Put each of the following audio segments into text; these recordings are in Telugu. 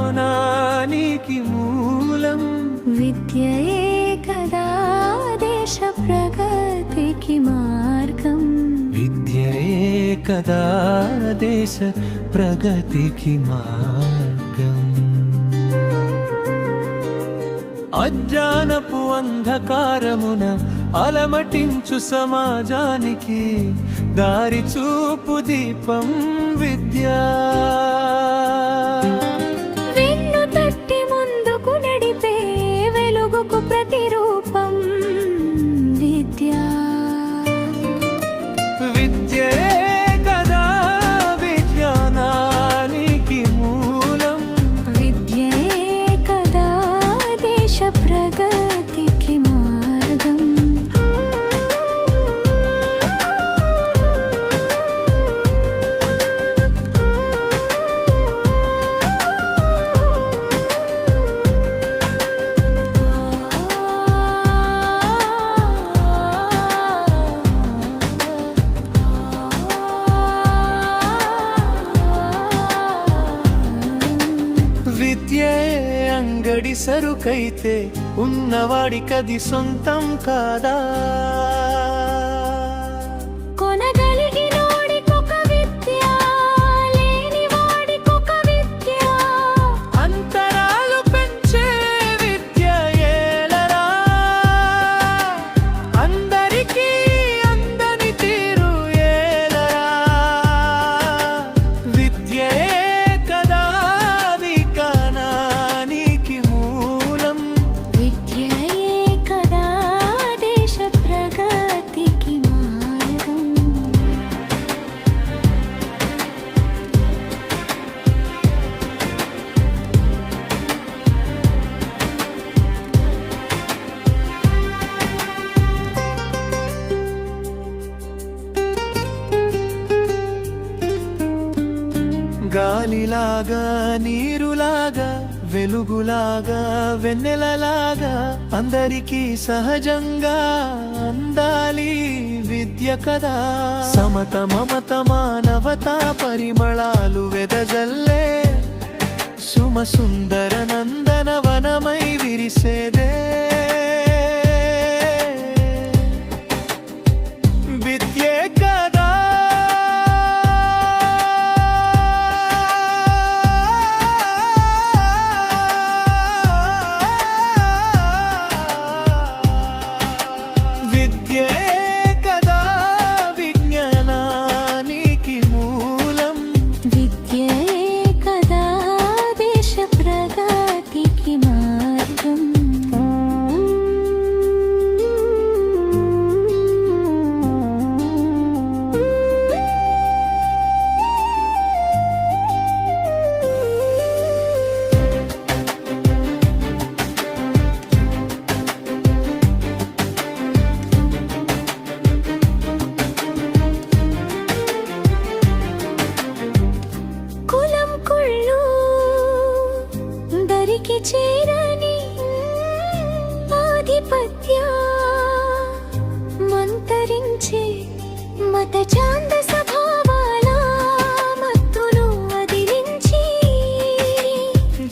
జ్ఞానానికి మూలం. విద్యయే కదా దేశ ప్రగతికి మార్గం. విద్యయే కదా దేశ ప్రగతికి మార్గం. అజ్ఞానపు అంధకారమున అలమటించు సమాజానికి దారి చూపు దీపం విద్య. వెన్ను తట్టి ముందుకు నడిపే వెలుగుకు ప్రతిరూపం విద్య. విద్యే కదా విజ్ఞానానికి మూలం. విద్యయే కదా దేశ ప్రగతికి మార్గం. విద్యే అంగడి సరుకైతే ఉన్నవాడికది సొంతం కాదా? కొనగలిగినోడికొక విద్య, లేనివాడికొక విద్య. అంతరాలు పెంచే విద్య ఏలరా, అందరికీ అందని తీరు ఏలరా. విద్యే కదా విజ్ఞానానికి మూలం. విద్యయే కదా దేశ ప్రగతికి మార్గం. గాలిలాగా నీరులాగా వెలుగులాగా వెన్నెలలాగా అందరికీ సహజంగా అందాలి విద్య కదా. సమత మమత మానవత పరిమళాలు వెదజల్లే సుమ సుందర నందన వనమై విరిసేదే విద్యే కదా. విద్యే కదా విజ్ఞానానికి మూలం. విద్యయే కదా దేశ ప్రగతికి మార్గం. కులం కుళ్ళు దరికి చేరని ఆధిపత్య మంతరించే మత చాంద స్వభావాల మత్తును వదిలించి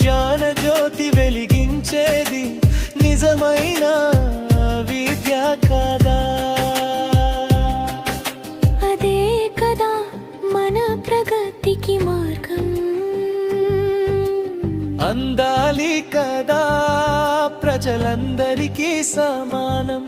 జ్ఞాన జ్యోతి వెలిగించేది నిజమైన విద్య కదా. అదే కదా మన ప్రగతికి మార్గం. అందాలి కదా ప్రజలందరికీ సమానం.